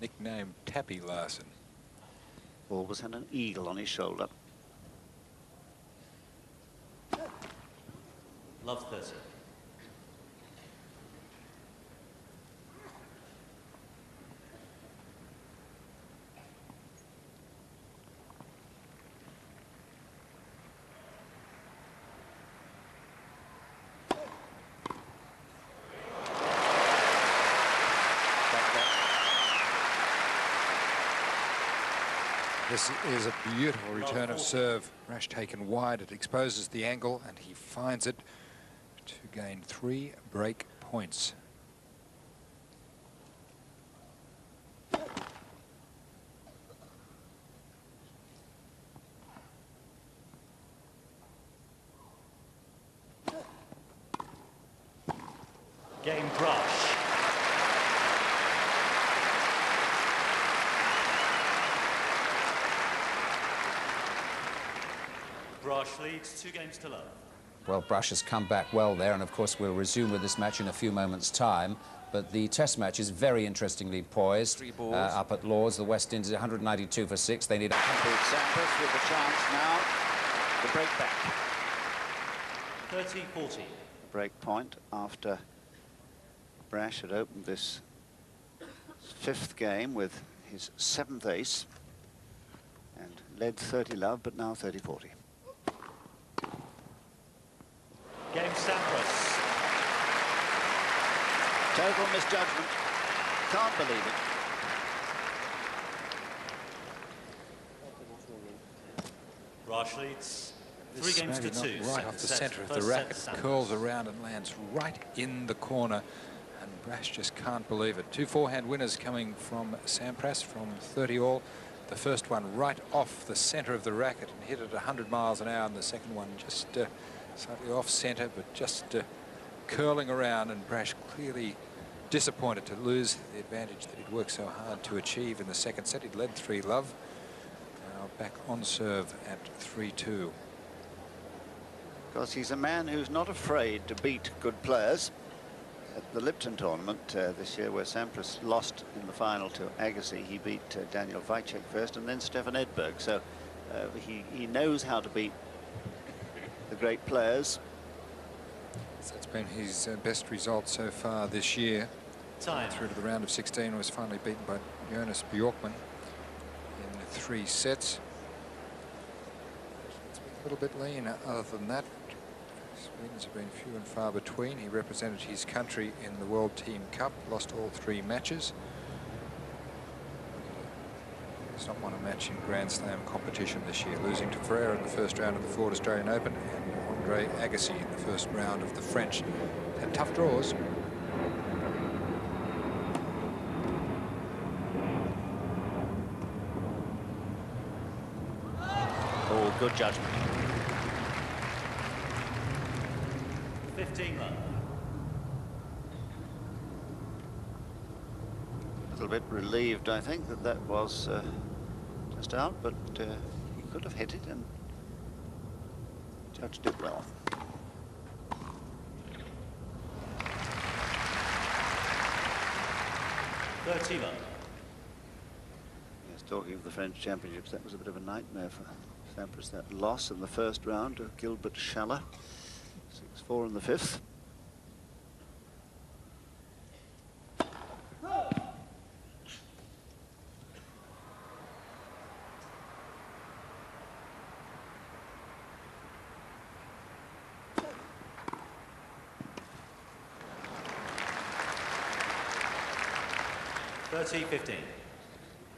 nicknamed Tappy Larson. Always had an eagle on his shoulder. Love 30. This is a beautiful return of serve. Braash taken wide, it exposes the angle, and he finds it to gain 3 break points. Game braash. Braash leads 2 games to love. Well, Braash has come back well there, and of course we'll resume with this match in a few moments' time. But the test match is very interestingly poised. Up at Lords, the West Indies 192 for 6. They need a Sampras with a chance now to break back. 30-40. Break point after Braash had opened this 5th game with his 7th ace and led 30-love, but now 30-40. Game sampras. Total misjudgment. Can't believe it. Braash leads 3 This games to maybe 2. not right off the centre of the racket, curls around and lands right in the corner, and Braash just can't believe it. 2 forehand winners coming from Sampras from 30 all. The first one right off the centre of the racket and hit it 100 miles an hour, and the second one just slightly off centre, but just curling around, and Braash clearly disappointed to lose the advantage that he'd worked so hard to achieve in the second set. He'd led 3-love. Now back on serve at 3-2. Because he's a man who's not afraid to beat good players. At the Lipton tournament this year, where Sampras lost in the final to Agassi, he beat Daniel Wojcik first and then Stefan Edberg. So he knows how to beat the great players. So that's been his best result so far this year. Time. Through to the round of 16, was finally beaten by Jonas Bjorkman in 3 sets. It's been a little bit lean other than that. Swedes have been few and far between. He represented his country in the World Team Cup, lost all 3 matches. He's not won a match in Grand Slam competition this year, losing to Ferrer in the first round of the Ford Australian Open and Andre Agassi in the first round of the French. Had tough draws. Oh, good judgment. 15-love. A little bit relieved, I think, that that was just out, but he could have hit it and judged it well. Yes, talking of the French Championships, that was a bit of a nightmare for Sampras, that loss in the first round to Gilbert Schaller. 6-4 in the 5th.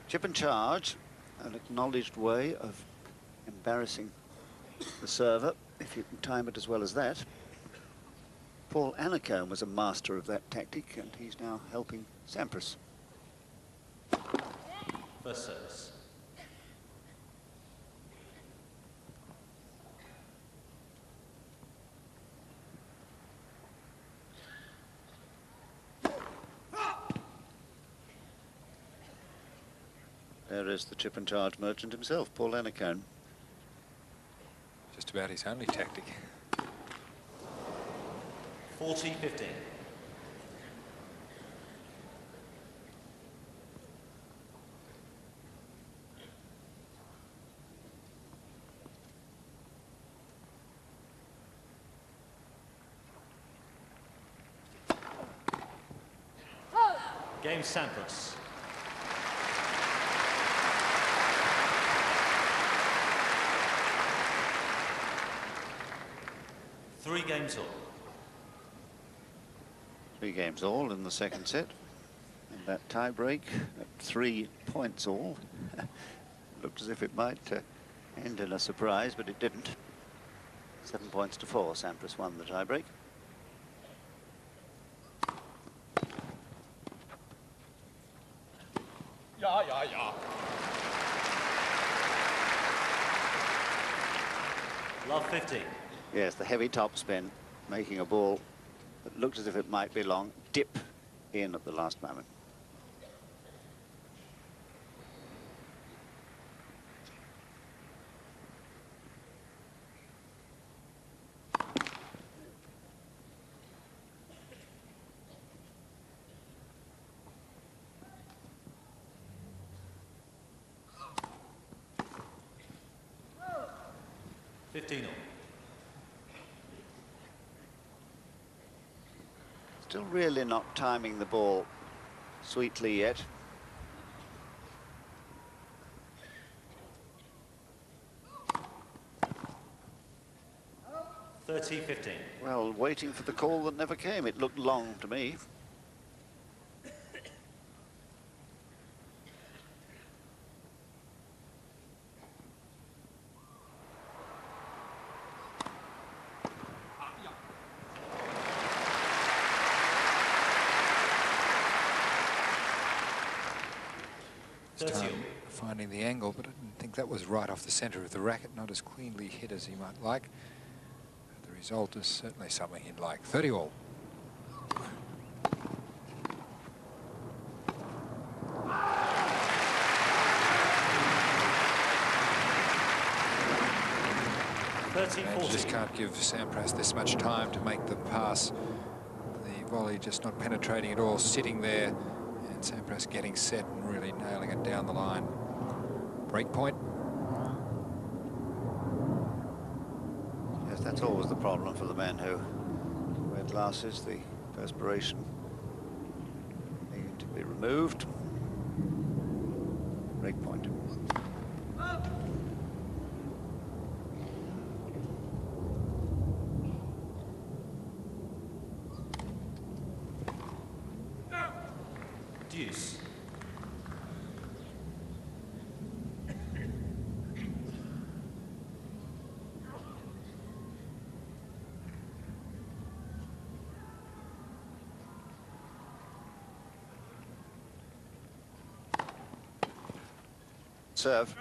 Chip and charge, an acknowledged way of embarrassing the server, if you can time it as well as that. Paul Annacone was a master of that tactic, and he's now helping Sampras. First service. There is the chip and charge merchant himself, Paul Annacone. Just about his only tactic. 40-15. Game sampras. Three games all. 3 games all in the second set. And that tie break at 3 points all. Looked as if it might end in a surprise, but it didn't. 7 points to 4. Sampras won the tie break. Love 50. Yes, the heavy topspin, making a ball that looked as if it might be long, dip in at the last moment. Still really not timing the ball sweetly yet. Well, waiting for the call that never came. It looked long to me. Finding the angle, but I didn't think that was right off the centre of the racket, not as cleanly hit as he might like. But the result is certainly something he'd like. 30 all. And just can't give Sampras this much time to make the pass. The volley just not penetrating at all, sitting there. And Sampras getting set and really nailing it down the line. Break point. Yes, that's always the problem for the men who wear glasses, the perspiration needing to be removed. Break point. Deuce. Serve.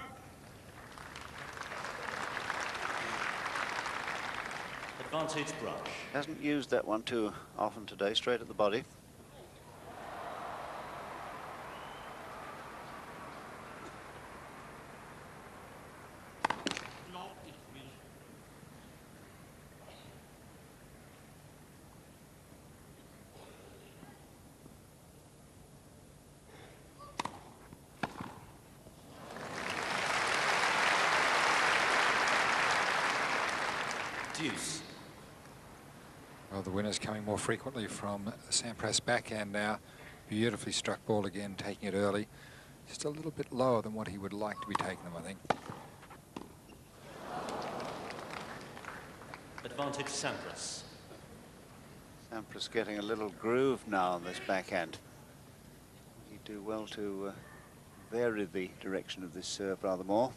Advantage braash. Hasn't used that one too often today, straight at the body. Deuce. Well, the winner's coming more frequently from Sampras' backhand now. Beautifully struck ball again, taking it early. Just a little bit lower than what he would like to be taking them, I think. Advantage Sampras. Sampras getting a little groove now on this backhand. He'd do well to vary the direction of this serve rather more.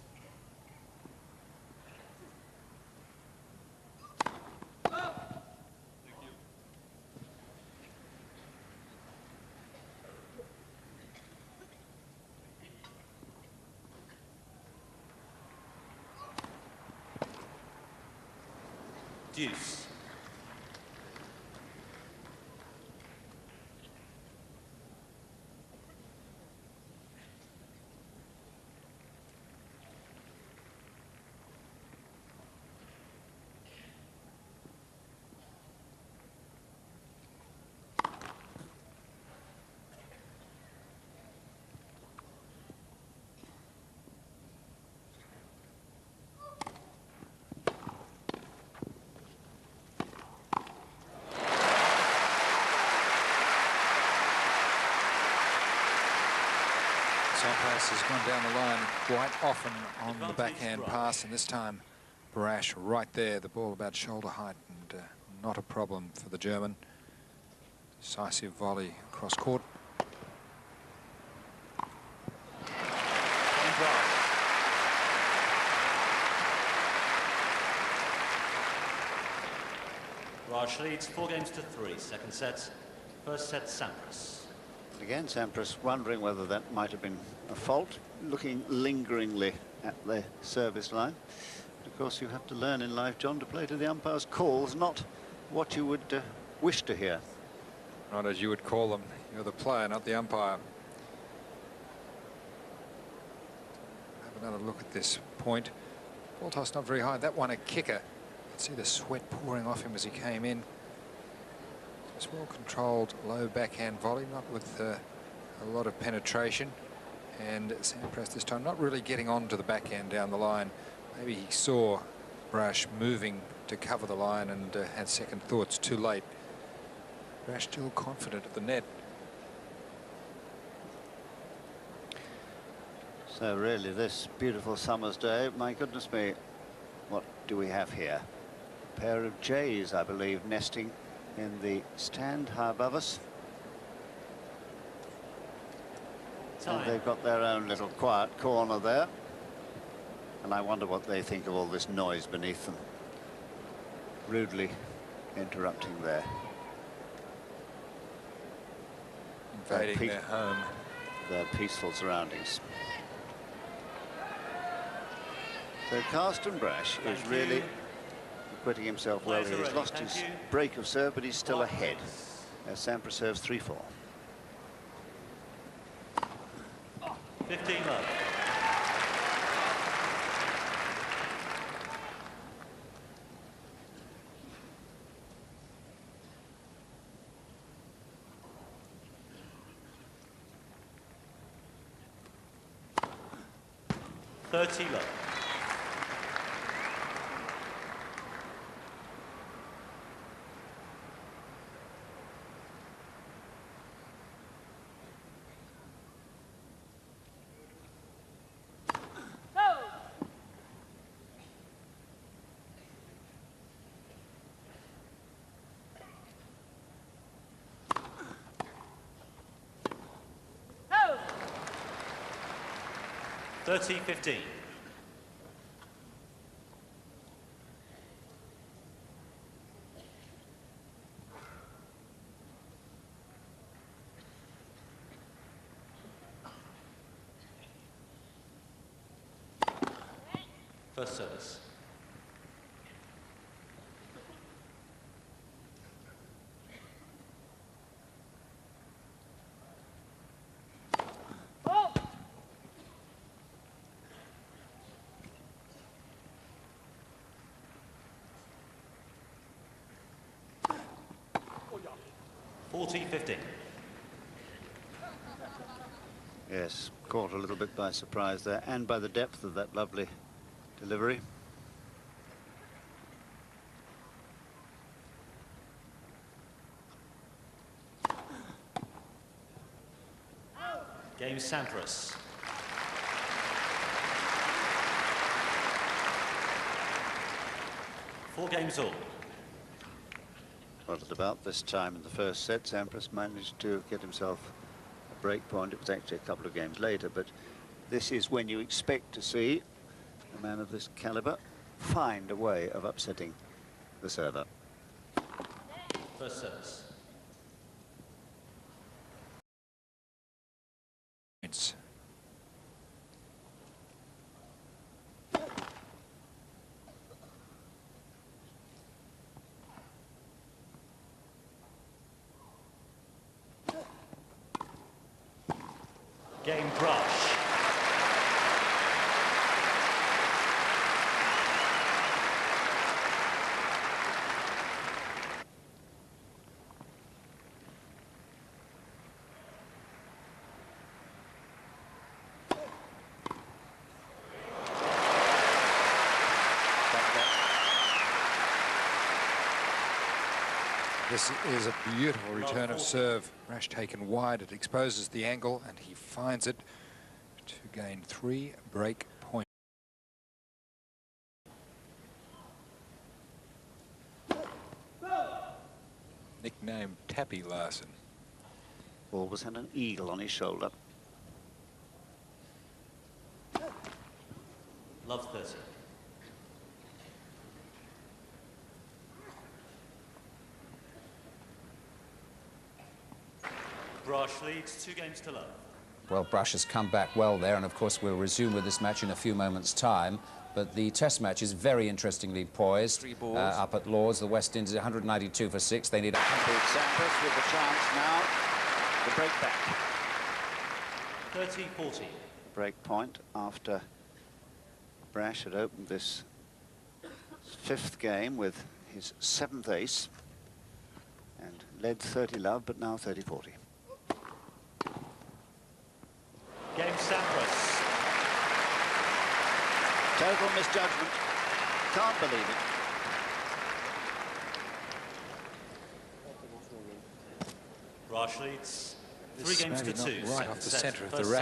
Deuce. Sampras has gone down the line quite often on the backhand pass, and this time braash right there, the ball about shoulder height, and not a problem for the German. Decisive volley across court. Braash leads 4-3. Second set. First set, Sampras. Again, Sampras wondering whether that might have been a fault, looking lingeringly at the service line. Of course, you have to learn in life, John, to play to the umpire's calls, not what you would wish to hear. Not as you would call them. You're the player, not the umpire. Have another look at this point. Ball toss not very high. That one a kicker. You can see the sweat pouring off him as he came in. Just well-controlled low backhand volley, not with a lot of penetration. And Sampras this time not really getting onto the backhand down the line. Maybe he saw braash moving to cover the line and had second thoughts too late. Braash still confident at the net. So really, this beautiful summer's day, my goodness me, what do we have here? A pair of jays, I believe, nesting in the stand high above us. And they've got their own little quiet corner there. And I wonder what they think of all this noise beneath them. Rudely interrupting their invading their home. Their peaceful surroundings. So Carsten Braash is really acquitting himself well here. He's lost his break of serve, but he's still ahead as Sampras serves 3-4. 15 love. Love. No. 30-15. First service. Oh. 40-15. Yes, caught a little bit by surprise there, and by the depth of that lovely delivery. Game Sampras. Four games all. Well, at about this time in the first set, Sampras managed to get himself a break point. It was actually a couple of games later, but this is when you expect to see a man of this caliber find a way of upsetting the server. First service. It's Game braash. This is a beautiful return of serve. Braash taken wide, it exposes the angle, and he finds it. to gain 3 break points. Nicknamed Tappy Larson. Always had an eagle on his shoulder. Love 30. Braash leads 2 games to love. Well, Braash has come back well there, and of course we'll resume with this match in a few moments' time. But the test match is very interestingly poised up at Lords. The West Indies 192 for 6. They need Sampras with a chance now to break back. 30-40. Break point after Braash had opened this 5th game with his 7th ace and led 30-love, but now 30-40. Game sampras. Total misjudgment. Can't believe it. Braash leads 3 This games to maybe 2. not right off the centre of the rack.